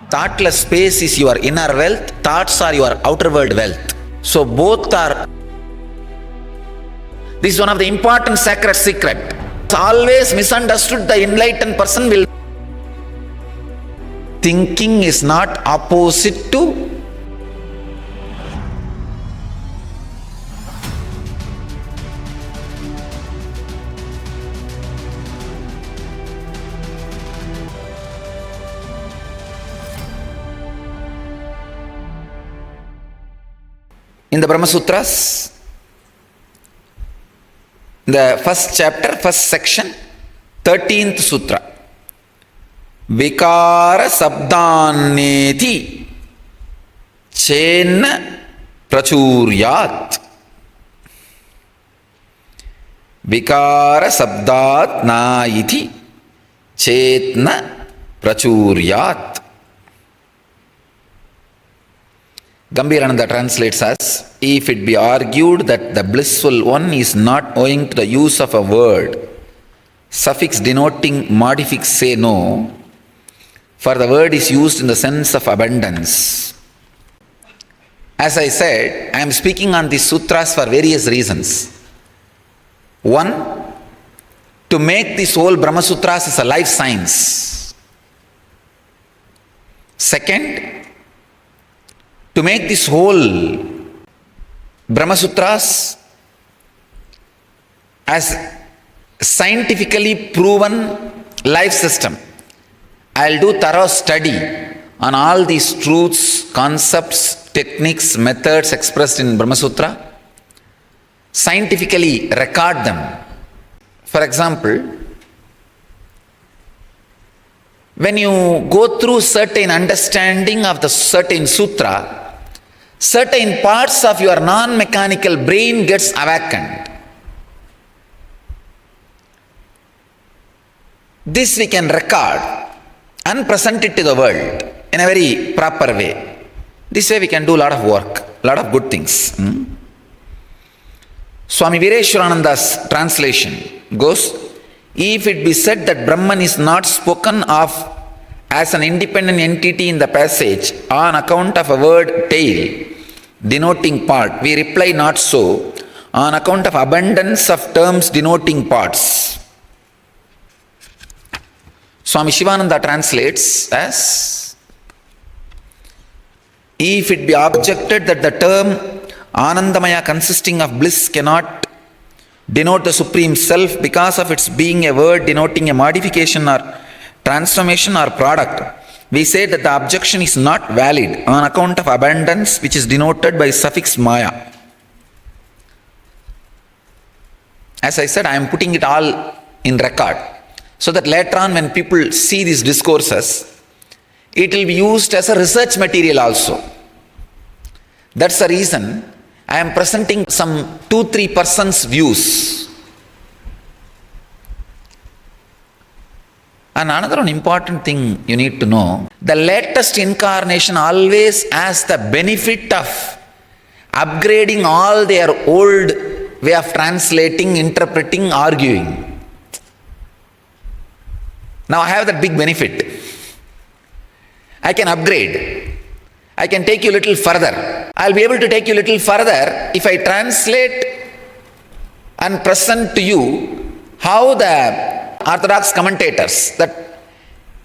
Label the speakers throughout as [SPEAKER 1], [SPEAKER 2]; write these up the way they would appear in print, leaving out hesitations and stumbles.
[SPEAKER 1] Thoughtless space is your inner wealth, thoughts are your outer world wealth. So both are. This is one of the important sacred secret. It's always misunderstood. The enlightened person will. Thinking is not opposite to. In the Brahma Sutras, the first chapter, first section, 13th Sutra, Vikāra-śabdān neti, cenna prācuryāt. Vikāra-śabdāt nāiti, cenna prācuryāt. Gambhirananda translates as, if it be argued that the blissful one is not owing to the use of a word, suffix denoting modific say no, for the word is used in the sense of abundance. As I said, I am speaking on these sutras for various reasons. One, to make this whole Brahma Sutras as a life science. Second, to make this whole Brahma Sutras as scientifically proven life system. I'll do thorough study on all these truths, concepts, techniques, methods expressed in Brahma Sutra, scientifically record them. For example, when you go through certain understanding of the certain sutra, certain parts of your non-mechanical brain gets awakened. This we can record and present it to the world in a very proper way. This way we can do a lot of work, a lot of good things. Swami Vireshwarananda's translation goes, if it be said that Brahman is not spoken of as an independent entity in the passage on account of a word tail denoting part, we reply not so, on account of abundance of terms denoting parts. Swami Shivananda translates as, if it be objected that the term Anandamaya consisting of bliss cannot denote the Supreme Self because of its being a word denoting a modification or transformation or product, we say that the objection is not valid on account of abundance which is denoted by suffix maya. As I said, I am putting it all in record so that later on when people see these discourses, it will be used as a research material also. That's the reason I am presenting some 2-3 persons' views. And another one important thing you need to know, the latest incarnation always has the benefit of upgrading all their old way of translating, interpreting, arguing. Now I have that big benefit. I can upgrade. I can take you a little further. I'll be able to take you a little further if I translate and present to you how the Orthodox commentators, that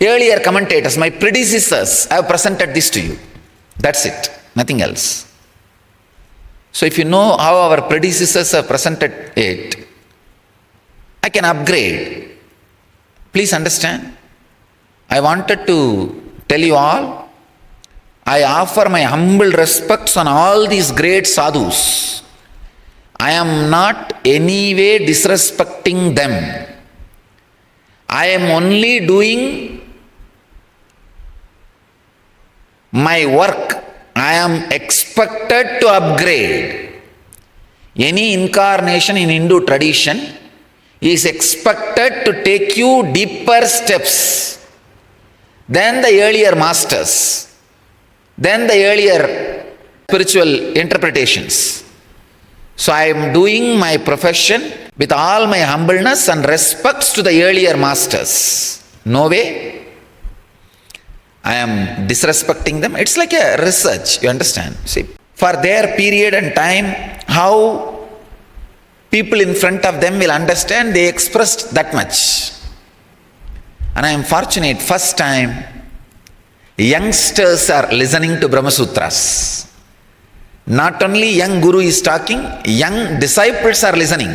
[SPEAKER 1] earlier commentators, my predecessors, have presented this to you. That's it, nothing else. So if you know how our predecessors have presented it, I can upgrade. Please understand. I wanted to tell you all, I offer my humble respects on all these great sadhus. I am not any way disrespecting them. I am only doing my work. I am expected to upgrade. Any incarnation in Hindu tradition is expected to take you deeper steps than the earlier masters, than the earlier spiritual interpretations. So I am doing my profession with all my humbleness and respects to the earlier masters. No way. I am disrespecting them. It's like a research, you understand? See, for their period and time, how people in front of them will understand, they expressed that much. And I am fortunate, first time, youngsters are listening to Brahma Sutras. Not only young guru is talking, young disciples are listening.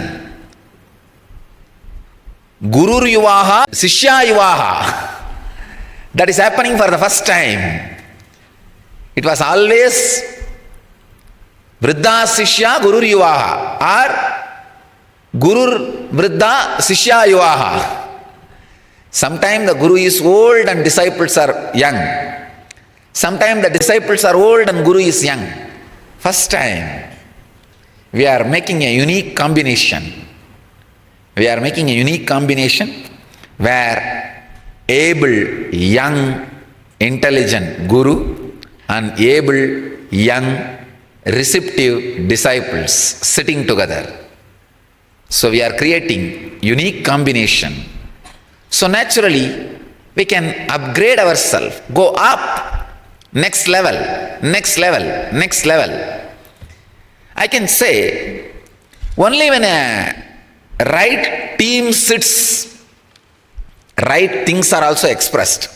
[SPEAKER 1] Guru yuvaha, sishya yuvaha. That is happening for the first time. It was always Vriddha Sishya Guru Yuvaha or Guru Vriddha Sishya Yuvaha. Sometimes the Guru is old and disciples are young. Sometimes the disciples are old and Guru is young. First time we are making a unique combination. We are making a unique combination where able, young, intelligent Guru and able, young, receptive disciples sitting together. So we are creating unique combination. So naturally we can upgrade ourselves, go up, next level, next level, next level. I can say only when a right team sits, right things are also expressed.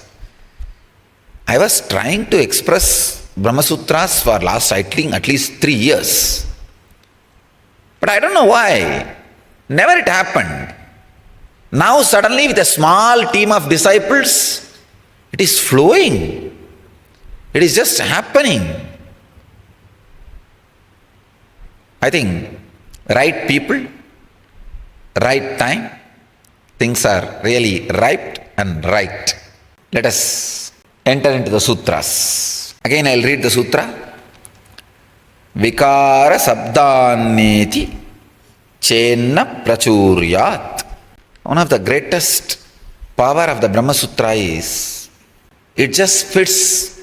[SPEAKER 1] I was trying to express Brahma Sutras for last, I think, at least 3 years. But I don't know why. Never it happened. Now suddenly with a small team of disciples, it is flowing. It is just happening. I think right people, right time, things are really ripe and right. Let us enter into the sutras. Again I will read the sutra. Vikāra-śabdān neti, cenna prācuryāt. One of the greatest power of the Brahma Sutra is, it just fits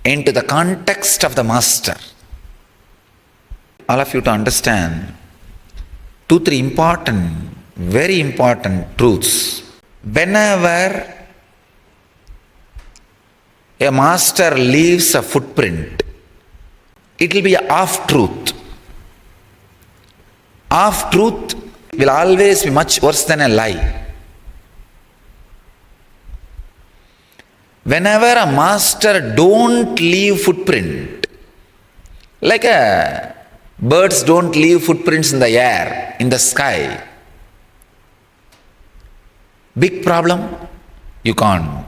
[SPEAKER 1] into the context of the master. All of you to understand 2-3 important, very important truths. Whenever a master leaves a footprint, it will be a half-truth. Half-truth will always be much worse than a lie. Whenever a master don't leave footprint, like birds don't leave footprints in the air, in the sky, big problem, you can't.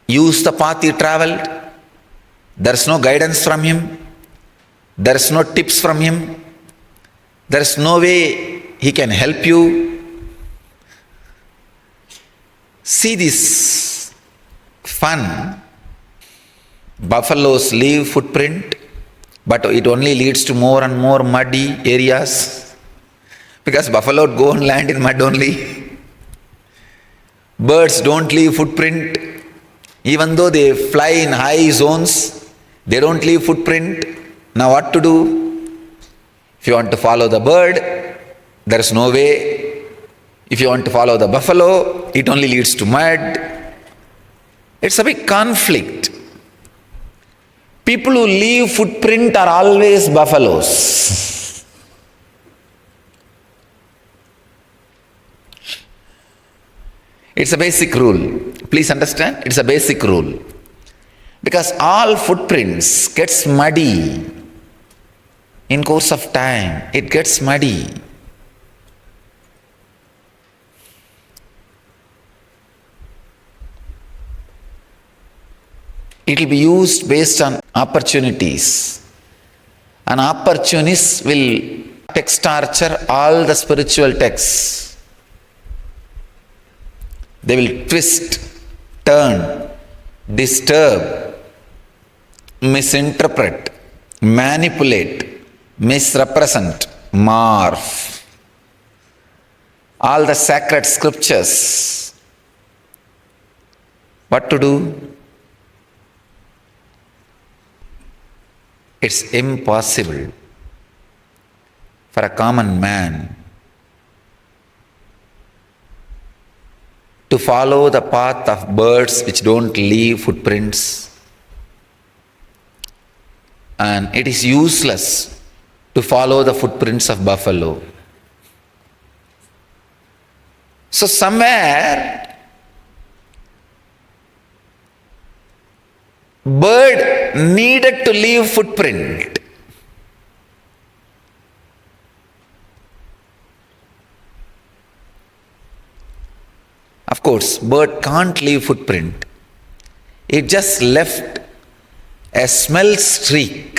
[SPEAKER 1] Use the path he traveled, there is no guidance from him, there is no tips from him, there is no way he can help you. See this fun. Buffaloes leave footprint, but it only leads to more and more muddy areas, because buffalo go and land in mud only. Birds don't leave footprint, even though they fly in high zones, they don't leave footprint. Now what to do? If you want to follow the bird, there is no way. If you want to follow the buffalo, it only leads to mud. It's a big conflict. People who leave footprint are always buffaloes. It's a basic rule. Please understand, it's a basic rule. Because all footprints gets muddy. In course of time, it gets muddy. It will be used based on opportunities. An opportunist will text torture all the spiritual texts. They will twist, turn, disturb, misinterpret, manipulate, misrepresent, morph. All the sacred scriptures. What to do? It's impossible for a common man to follow the path of birds which don't leave footprints, and it is useless to follow the footprints of buffalo. So somewhere bird needed to leave footprint. Of course, bird can't leave footprint. It just left a smell streak,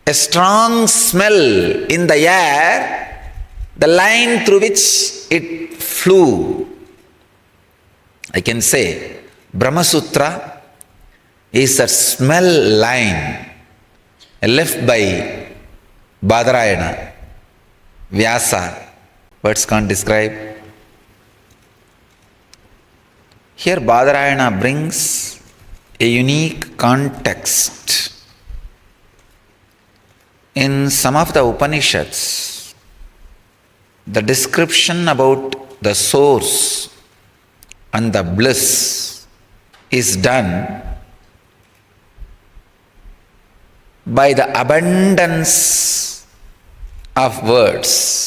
[SPEAKER 1] a strong smell in the air, the line through which it flew. I can say Brahma Sutra is a smell line left by Badarayana, Vyasa. Words can't describe. Here Badarayana brings a unique context. In some of the Upanishads, the description about the source and the bliss is done by the abundance of words.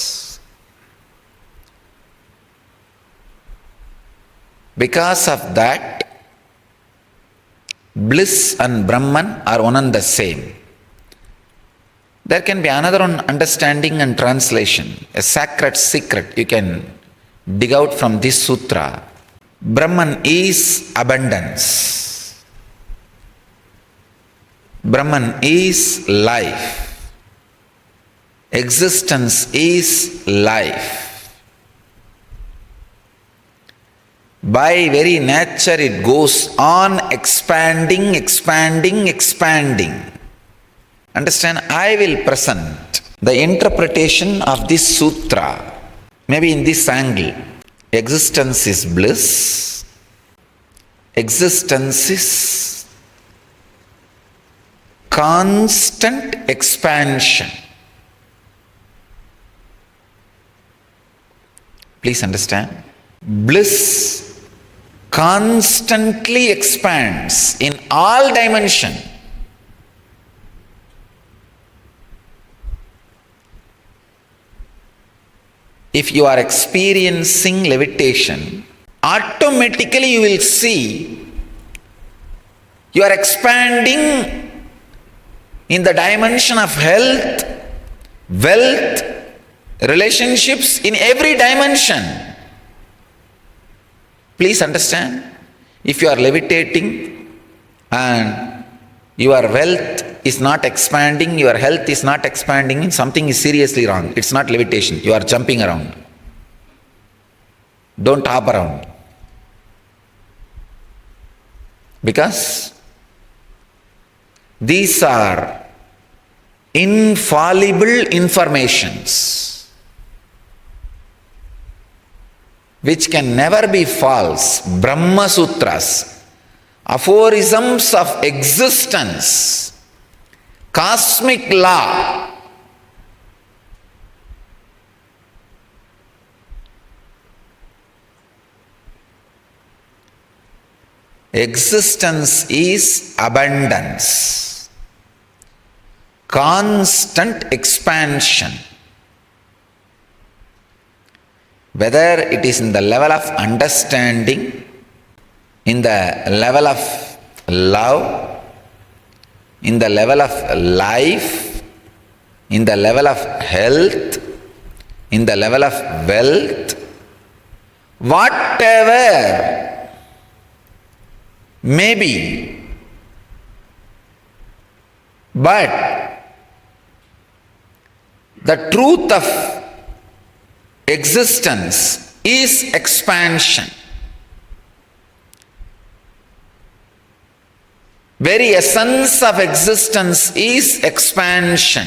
[SPEAKER 1] Because of that, bliss and Brahman are one and the same. There can be another understanding and translation, a sacred secret you can dig out from this sutra. Brahman is abundance. Brahman is life. Existence is life. By very nature it goes on expanding, expanding, expanding. Understand, I will present the interpretation of this sutra, maybe in this angle. Existence is bliss. Existence is constant expansion. Please understand. Bliss constantly expands in all dimension. If you are experiencing levitation, automatically you will see you are expanding in the dimension of health, wealth, relationships, in every dimension. Please understand, if you are levitating and your wealth is not expanding, your health is not expanding, something is seriously wrong. It's not levitation, you are jumping around. Don't hop around. Because these are infallible informations which can never be false. Brahma Sutras, aphorisms of existence, cosmic law. Existence is abundance, constant expansion. Whether it is in the level of understanding, in the level of love, in the level of life, in the level of health, in the level of wealth, whatever may be, but the truth of existence is expansion. Very essence of existence is expansion.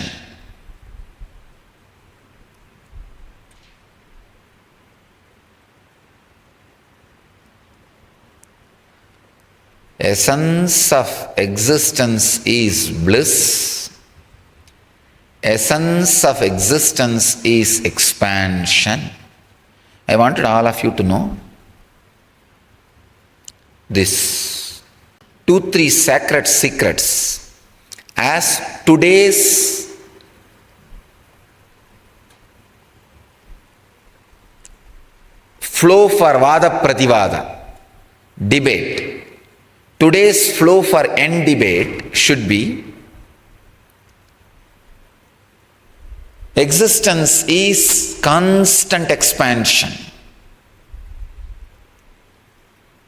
[SPEAKER 1] Essence of existence is bliss. Essence of existence is expansion. I wanted all of you to know this 2-3 sacred secrets as today's flow for Vada Prativada debate. Today's flow for end debate should be: existence is constant expansion.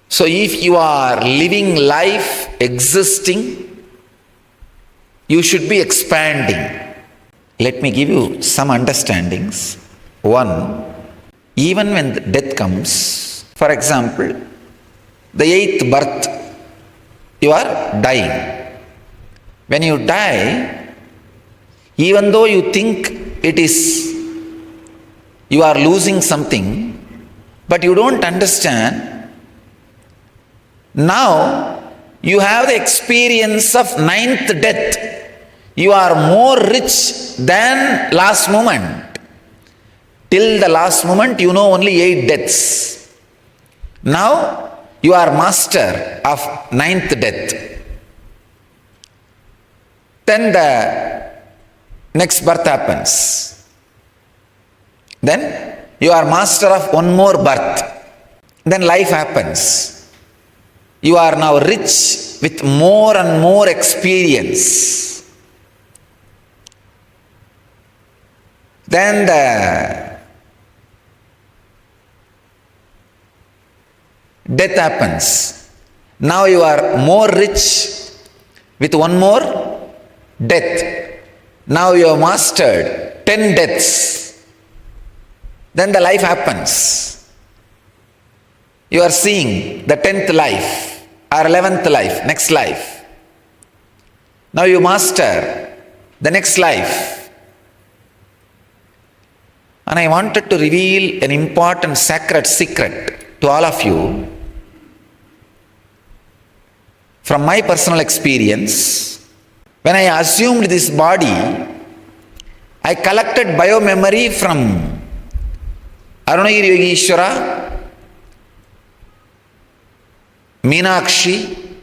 [SPEAKER 1] So if you are living life existing, you should be expanding. Let me give you some understandings. One, even when the death comes, for example, the 8th birth, you are dying. When you die, even though you think you are losing something, but you don't understand. Now you have the experience of 9th death. You are more rich than last moment. Till the last moment you know only 8 deaths. Now you are master of 9th death. Then the next birth happens. Then you are master of one more birth. Then life happens. You are now rich with more and more experience. Then the death happens. Now you are more rich with one more death. Now you have mastered 10 deaths. Then the life happens. You are seeing the 10th life or 11th life, next life. Now you master the next life. And I wanted to reveal an important sacred secret to all of you. From my personal experience, when I assumed this body, I collected biomemory from Arunagiri Yogeshwara, Meenakshi,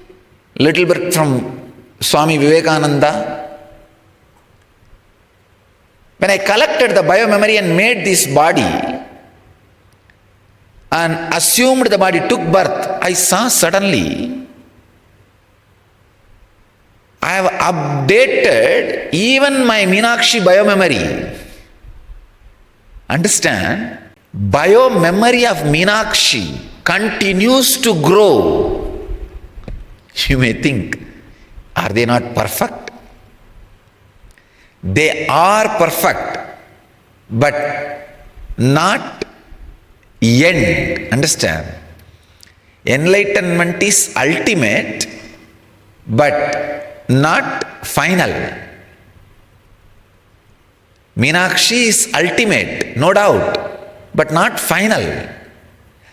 [SPEAKER 1] little bit from Swami Vivekananda. When I collected the biomemory and made this body and assumed the body took birth, I saw suddenly I have updated even my Meenakshi biomemory. Understand? Biomemory of Meenakshi continues to grow. You may think, are they not perfect? They are perfect, but not end. Understand? Enlightenment is ultimate, but not final. Meenakshi is ultimate, no doubt, but not final.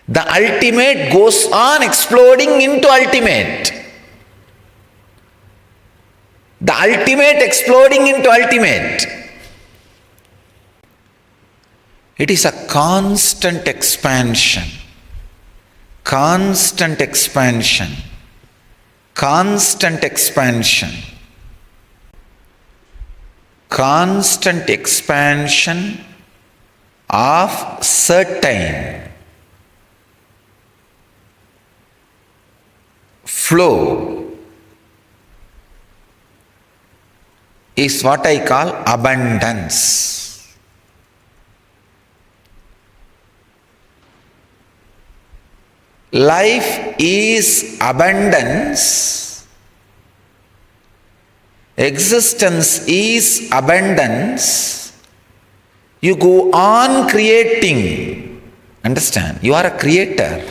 [SPEAKER 1] The ultimate goes on exploding into ultimate. The ultimate exploding into ultimate. It is a constant expansion. Constant expansion. Constant expansion. Constant expansion of certain flow is what I call abundance. Life is abundance. Existence is abundance. You go on creating. Understand? You are a creator.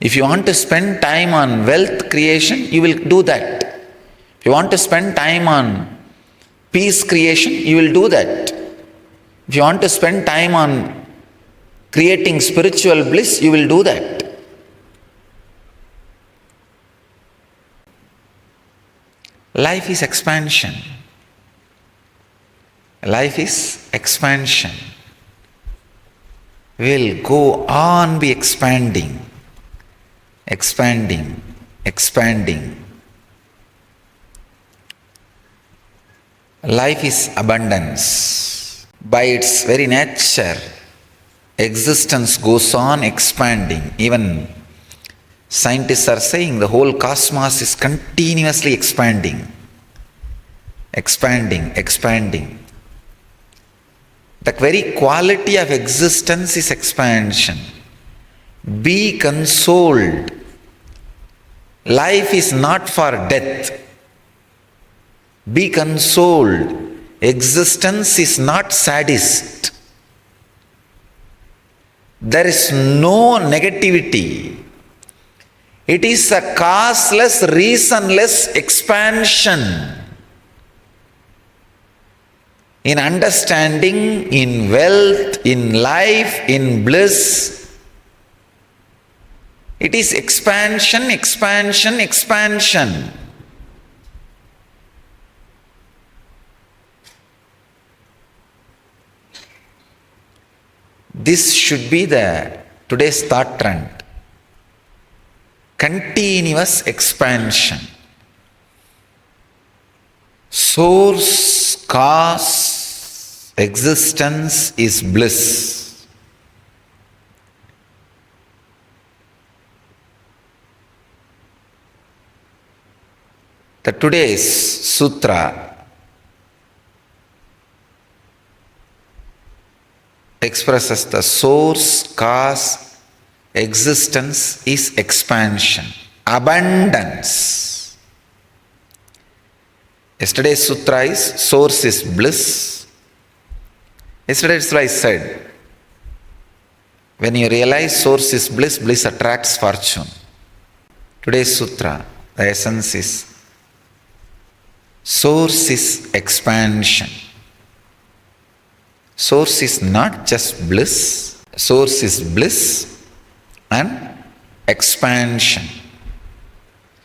[SPEAKER 1] If you want to spend time on wealth creation, you will do that. If you want to spend time on peace creation, you will do that. If you want to spend time on creating spiritual bliss, you will do that. Life is expansion. Life is expansion. will go on be expanding, expanding, expanding. Life is abundance. By its very nature, existence goes on expanding. Even scientists are saying the whole cosmos is continuously expanding, expanding, expanding. The very quality of existence is expansion. Be consoled. Life is not for death. Be consoled. Existence is not sadist. There is no negativity. It is a causeless, reasonless expansion. In understanding, in wealth, in life, in bliss. It is expansion, expansion, expansion. This should be today's thought trend. Continuous expansion. Source, cause, existence is bliss. The today's sutra expresses the source, cause, existence is expansion, abundance. Yesterday's sutra is source is bliss. Yesterday's sutra is said, when you realize source is bliss, bliss attracts fortune. Today's sutra, the essence is source is expansion. Source is not just bliss, source is bliss and expansion.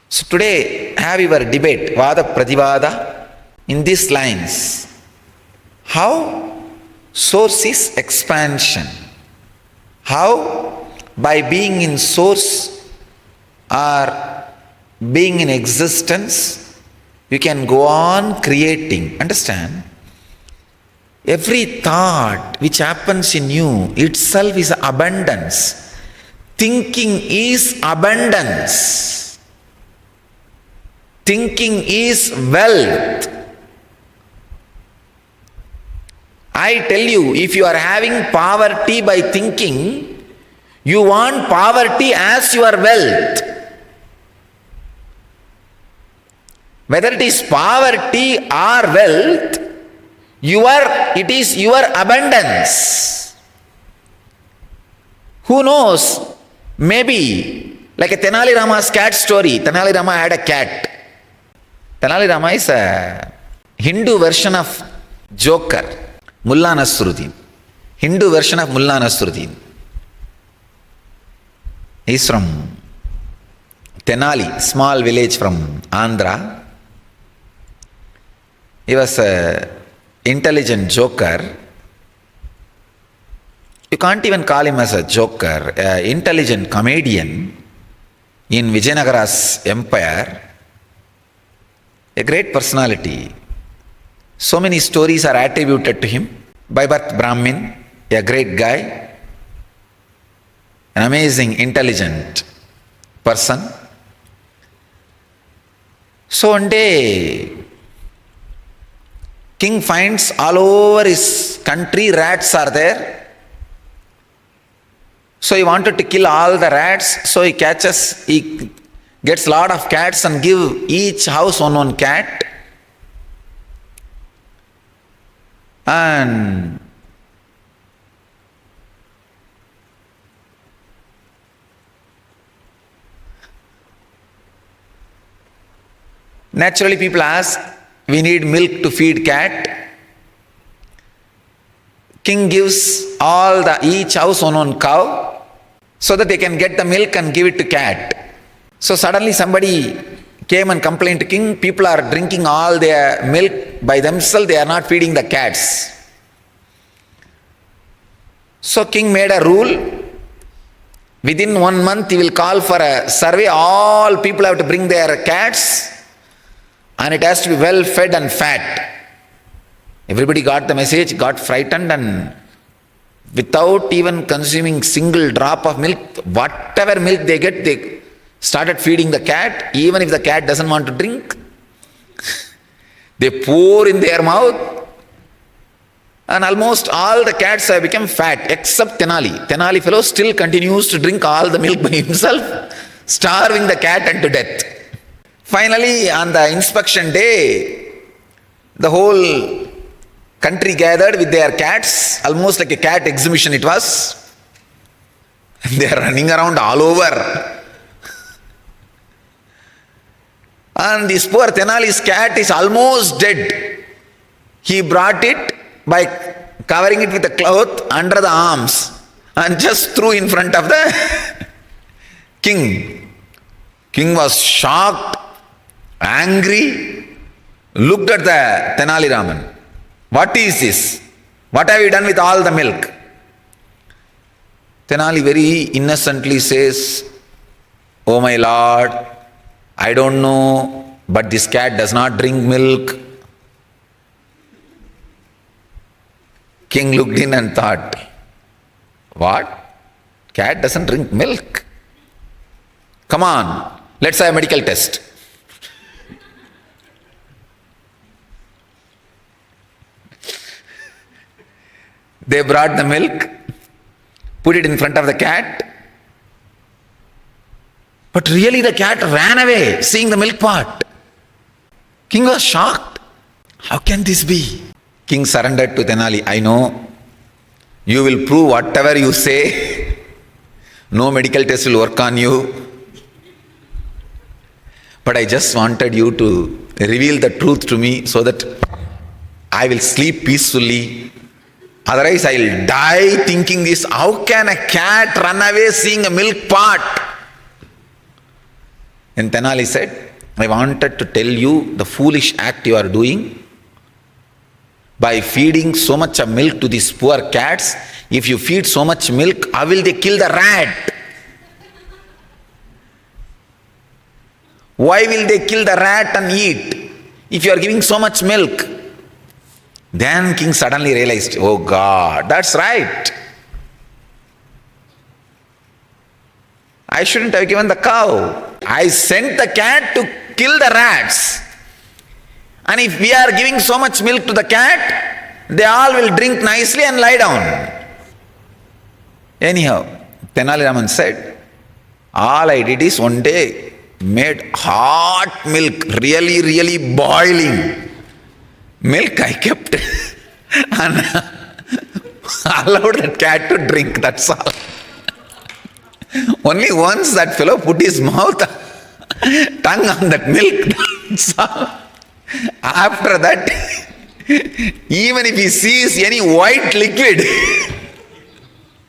[SPEAKER 1] So today have your debate, Vada Prativada, in these lines. How source is expansion? How by being in source or being in existence, you can go on creating. Understand? Every thought which happens in you itself is abundance. Thinking is abundance. Thinking is wealth. I tell you, if you are having poverty by thinking, you want poverty as your wealth. Whether it is poverty or wealth, it is your abundance. Who knows? Maybe, like a Tenali Rama's cat story. Tenali Rama had a cat. Tenali Rama is a Hindu version of Joker, Mulla Nasruddin. Hindu version of Mulla Nasruddin. He is from Tenali, small village from Andhra. He was a intelligent joker. You can't even call him as a joker, an intelligent comedian in Vijayanagara's empire. A great personality. So many stories are attributed to him. By birth Brahmin, a great guy, an amazing, intelligent person. So one day, king finds all over his country rats are there. So he wanted to kill all the rats. So he gets a lot of cats and give each house one cat. And naturally people ask, we need milk to feed cat. King gives each house one cow so that they can get the milk and give it to cat. So suddenly somebody came and complained to king, people are drinking all their milk by themselves, they are not feeding the cats. So king made a rule. Within 1 month he will call for a survey. All people have to bring their cats and it has to be well fed and fat. Everybody got the message, got frightened, and without even consuming single drop of milk, whatever milk they get, they started feeding the cat. Even if the cat doesn't want to drink, they pour in their mouth. And almost all the cats have become fat except Tenali. Tenali fellow still continues to drink all the milk by himself, starving the cat unto death. Finally, on the inspection day, the whole country gathered with their cats, almost like a cat exhibition it was. They are running around all over. And this poor Tenali's cat is almost dead. He brought it by covering it with a cloth under the arms and just threw in front of the king. King was shocked, angry, looked at the Tenali Raman. What is this? What have you done with all the milk? Tenali very innocently says, "Oh my lord, I don't know, but this cat does not drink milk." King looked in and thought, what? Cat doesn't drink milk? Come on, let's have a medical test. They brought the milk, put it in front of the cat. But really the cat ran away, seeing the milk pot. King was shocked. How can this be? King surrendered to Tenali. I know, you will prove whatever you say. No medical test will work on you. But I just wanted you to reveal the truth to me so that I will sleep peacefully. Otherwise I will die thinking this. How can a cat run away seeing a milk pot? And Tenali said, I wanted to tell you the foolish act you are doing. By feeding so much of milk to these poor cats, if you feed so much milk, how will they kill the rat? Why will they kill the rat and eat if you are giving so much milk? Then king suddenly realized, oh God, that's right. I shouldn't have given the cow. I sent the cat to kill the rats. And if we are giving so much milk to the cat, they all will drink nicely and lie down. Anyhow, Tenali Raman said, all I did is one day made hot milk, really boiling. Milk I kept and allowed the cat to drink, that's all. Only once that fellow put his tongue on that milk, that's all. After that, even if he sees any white liquid,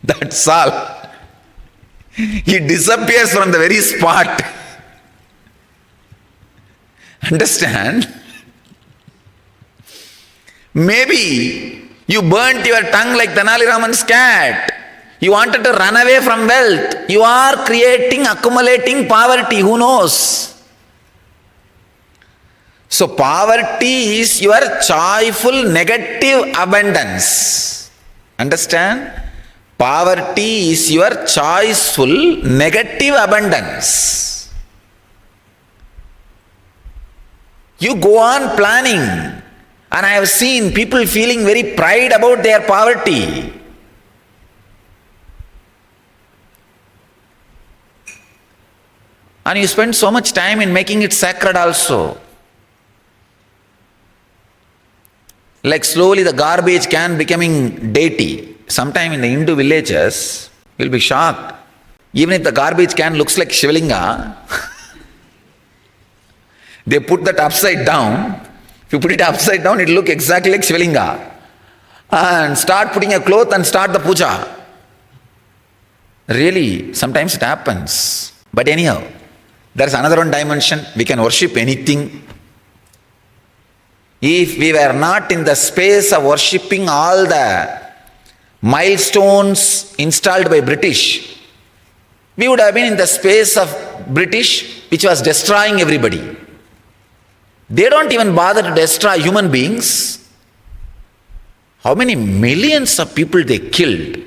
[SPEAKER 1] that's all. He disappears from the very spot. Understand? Maybe you burnt your tongue like Tenali Raman's cat. You wanted to run away from wealth. You are creating, accumulating poverty. Who knows? So poverty is your joyful negative abundance. Understand? Poverty is your choiceful negative abundance. You go on planning, and I have seen people feeling very pride about their poverty. And you spend so much time in making it sacred also. Like slowly the garbage can becoming deity. Sometime in the Hindu villages, you'll be shocked. Even if the garbage can looks like Shivalinga, they put that upside down. If you put it upside down, it will look exactly like Shivalinga. And start putting a cloth and start the puja. Really, sometimes it happens. But anyhow, there's another one dimension. We can worship anything. If we were not in the space of worshipping all the milestones installed by British, we would have been in the space of British, which was destroying everybody. They don't even bother to destroy human beings. How many millions of people they killed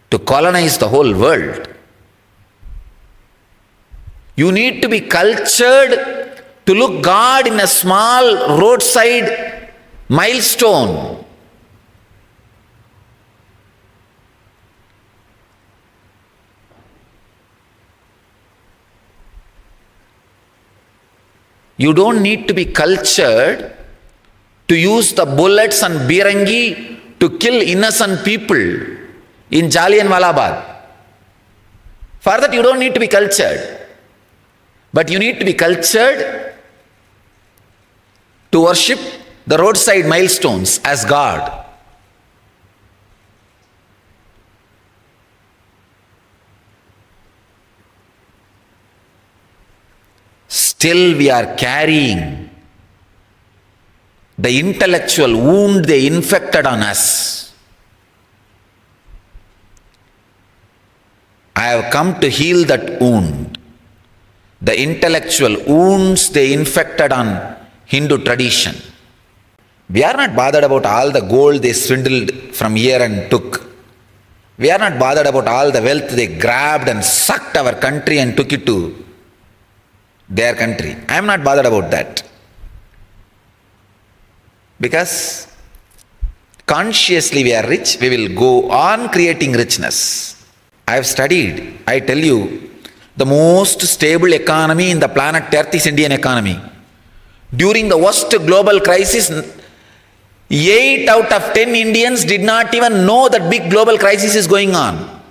[SPEAKER 1] to colonize the whole world? You need to be cultured to look God in a small roadside milestone. You don't need to be cultured to use the bullets and birangi to kill innocent people in Jallianwala Bagh. For that you don't need to be cultured. But you need to be cultured to worship the roadside milestones as God. Still we are carrying the intellectual wound they inflicted on us. I have come to heal that wound. The intellectual wounds they inflicted on Hindu tradition. We are not bothered about all the gold they swindled from here and took. We are not bothered about all the wealth they grabbed and sucked our country and took it to their country. I am not bothered about that. Because consciously we are rich, we will go on creating richness. I have studied, I tell you, the most stable economy in the planet Earth is Indian economy. During the worst global crisis, 8 out of 10 Indians did not even know that big global crisis is going on.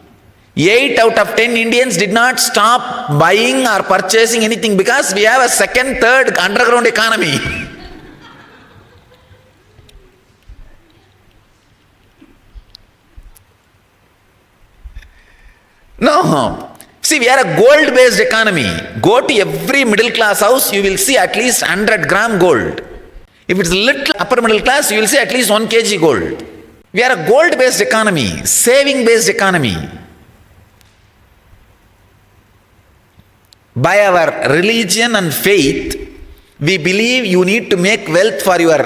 [SPEAKER 1] 8 out of 10 Indians did not stop buying or purchasing anything because we have a second, third underground economy. No. See, we are a gold-based economy. Go to every middle-class house, you will see at least 100-gram gold. If it's little upper middle class, you will see at least 1 kg gold. We are a gold-based economy, saving-based economy. By our religion and faith, we believe you need to make wealth for your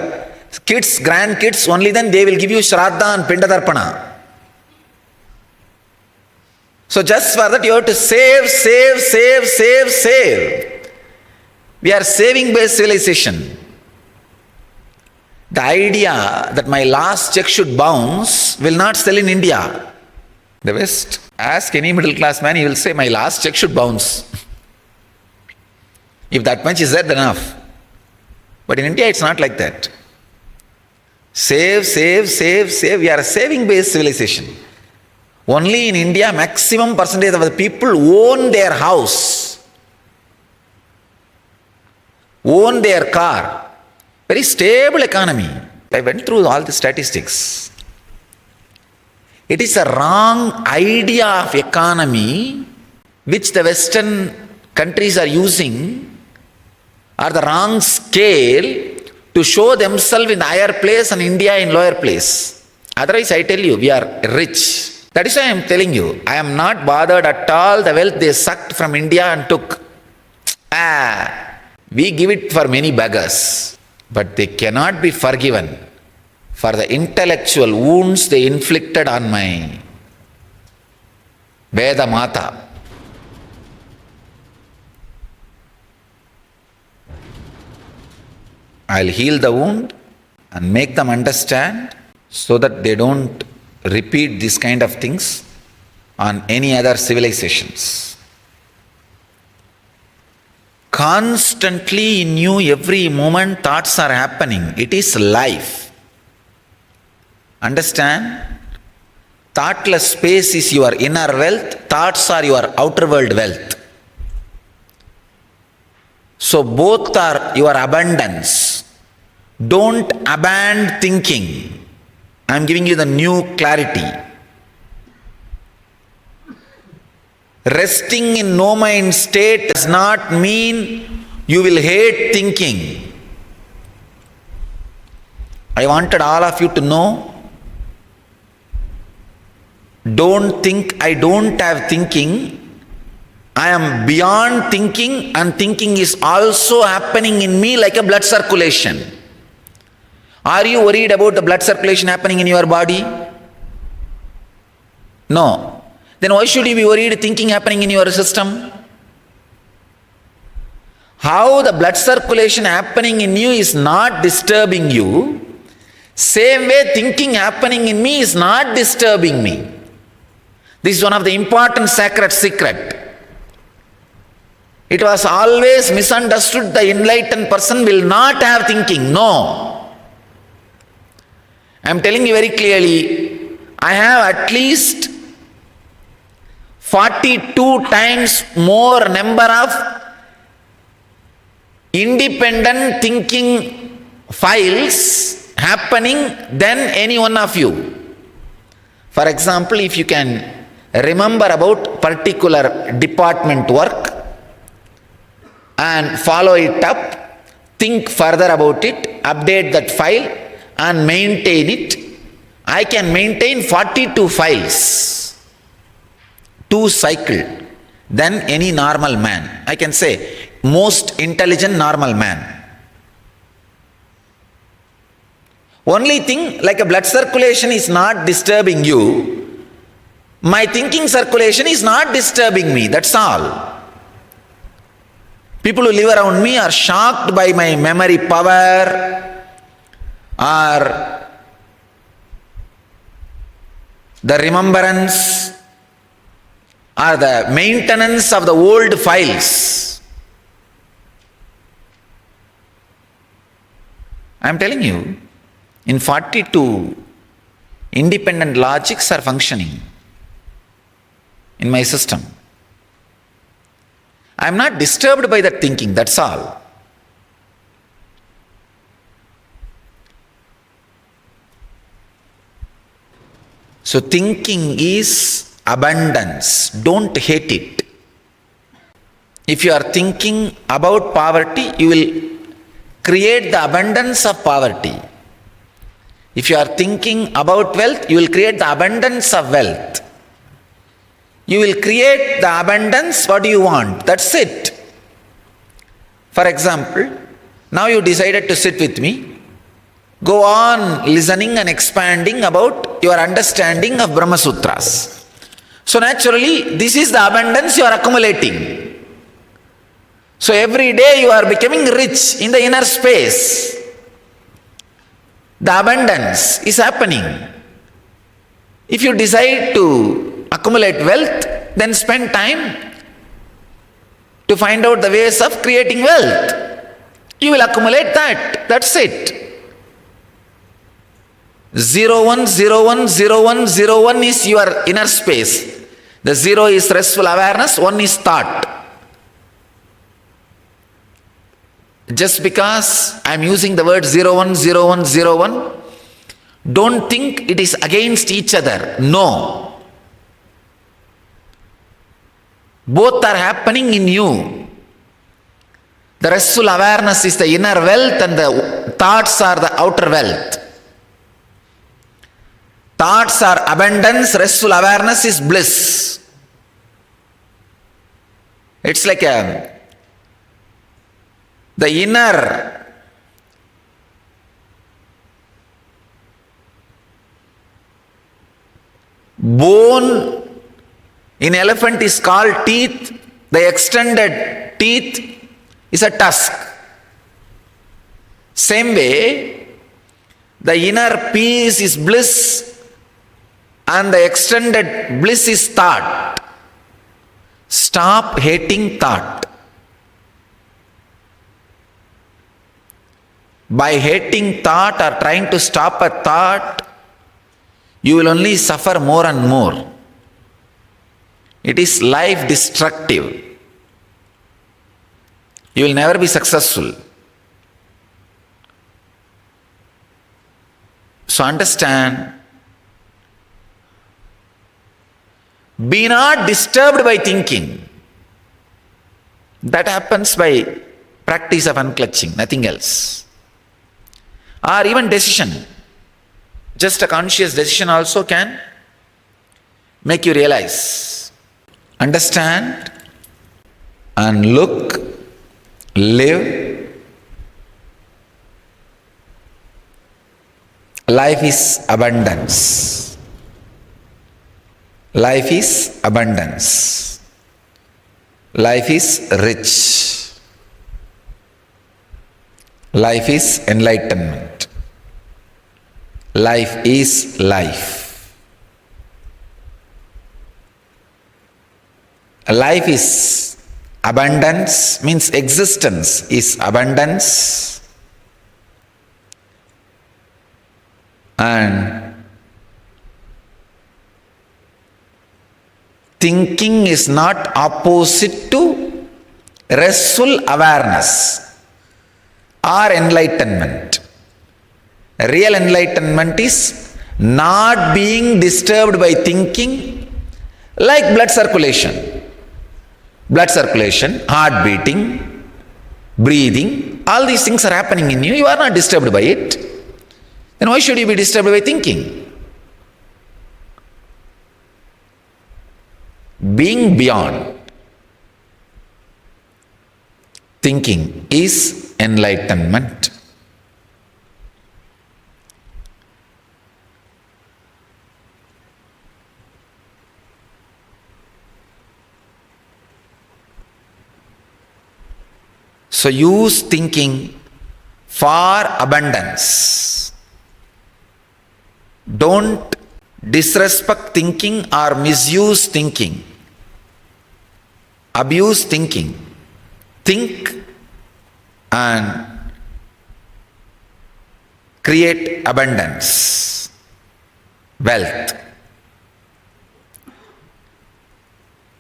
[SPEAKER 1] kids, grandkids, only then they will give you shraddha and pindadarpana. So just for that you have to save. We are saving-based civilization. The idea that my last check should bounce will not sell in India. The West, ask any middle class man, he will say my last check should bounce. If that much is there, then enough. But in India it's not like that. Save. We are a saving-based civilization. Only in India, maximum percentage of the people own their house, own their car. Very stable economy. I went through all the statistics. It is a wrong idea of economy which the Western countries are using, or the wrong scale to show themselves in the higher place and India in lower place. Otherwise, I tell you, we are rich. That is why I am telling you, I am not bothered at all the wealth they sucked from India and took. We give it for many beggars, but they cannot be forgiven for the intellectual wounds they inflicted on my Veda Mata. I'll heal the wound and make them understand so that they don't repeat these kind of things on any other civilizations. Constantly in you, every moment, thoughts are happening. It is life. Understand? Thoughtless space is your inner wealth, thoughts are your outer world wealth. So both are your abundance. Don't abandon thinking. I am giving you the new clarity. Resting in no mind state does not mean you will hate thinking. I wanted all of you to know don't think I don't have thinking. I am beyond thinking, and thinking is also happening in me like a blood circulation. Are you worried about the blood circulation happening in your body? No. Then why should you be worried thinking happening in your system? How the blood circulation happening in you is not disturbing you, same way thinking happening in me is not disturbing me. This is one of the important sacred secret. It was always misunderstood the enlightened person will not have thinking. No. I am telling you very clearly, I have at least 42 times more number of independent thinking files happening than any one of you. For example, if you can remember about particular department work and follow it up, think further about it, update that file and maintain it, I can maintain 42 files, 2 cycle, than any normal man. I can say most intelligent normal man. Only thing, like a blood circulation is not disturbing you, my thinking circulation is not disturbing me, that's all. People who live around me are shocked by my memory power or the remembrance or the maintenance of the old files. I am telling you, in 42, independent logics are functioning in my system. I am not disturbed by that thinking, that's all. So thinking is abundance, don't hate it. If you are thinking about poverty, you will create the abundance of poverty. If you are thinking about wealth, you will create the abundance of wealth. You will create the abundance what you want. That's it. For example, now you decided to sit with me. Go on listening and expanding about your understanding of Brahma Sutras. So naturally, this is the abundance you are accumulating. So every day you are becoming rich in the inner space. The abundance is happening. If you decide to accumulate wealth, then spend time to find out the ways of creating wealth. You will accumulate that. That's it. 01, 01, 01, 01 is your inner space. The 0 is restful awareness, 1 is thought. Just because I am using the word 01, 01, 01, don't think it is against each other. No. Both are happening in you. The restful awareness is the inner wealth and the thoughts are the outer wealth. Thoughts are abundance, restful awareness is bliss. It's like the inner bone in elephant is called teeth. The extended teeth is a tusk. Same way, the inner peace is bliss and the extended bliss is thought. Stop hating thought. By hating thought or trying to stop a thought, you will only suffer more and more. It is life destructive. You will never be successful. So understand, be not disturbed by thinking. That happens by practice of unclutching, nothing else. Or even decision. Just a conscious decision also can make you realize, understand, and look, live. Life is abundance. Life is abundance. Life is rich. Life is enlightenment. Life is life. Life is abundance, means existence is abundance, and thinking is not opposite to restful awareness or enlightenment. Real enlightenment is not being disturbed by thinking, like blood circulation. Blood circulation, heart beating, breathing, all these things are happening in you. You are not disturbed by it. Then why should you be disturbed by thinking? Being beyond thinking is enlightenment. So use thinking for abundance. Don't disrespect thinking or misuse thinking. Abuse thinking. Think and create abundance, wealth.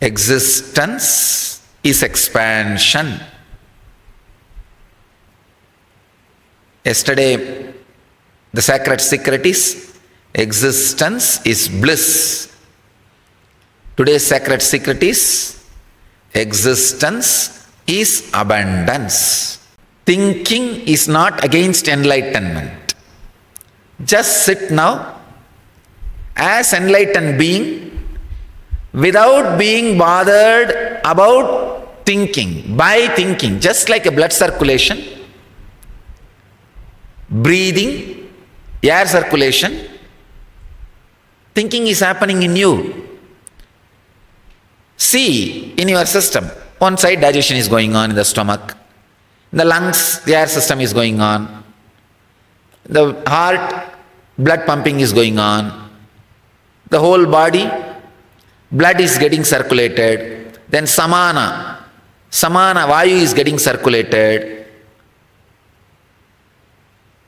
[SPEAKER 1] Existence is expansion. Yesterday, the sacred secret is existence is bliss. Today's sacred secret is existence is abundance. Thinking is not against enlightenment. Just sit now as enlightened being without being bothered about thinking, by thinking, just like a blood circulation, breathing, air circulation, thinking is happening in you. See in your system, one side digestion is going on in the stomach, in the lungs the air system is going on, the heart blood pumping is going on, the whole body blood is getting circulated, then samana vayu is getting circulated.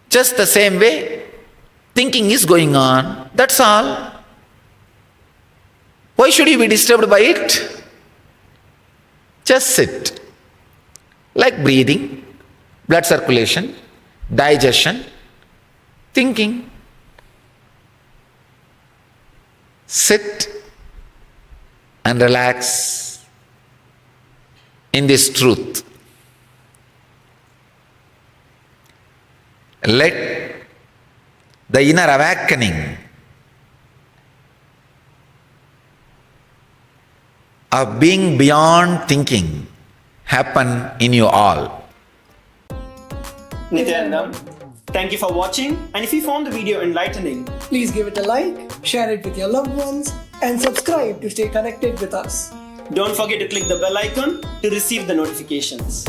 [SPEAKER 1] Just the same way, thinking is going on, that's all. Why should you be disturbed by it? Just sit. Like breathing, blood circulation, digestion, thinking. Sit and relax in this truth. Let the inner awakening of being beyond thinking happen in you all.
[SPEAKER 2] Nithyananda, thank you for watching, and if you found the video enlightening,
[SPEAKER 3] please give it a like, share it with your loved ones, and subscribe to stay connected with us.
[SPEAKER 2] Don't forget to click the bell icon to receive the notifications.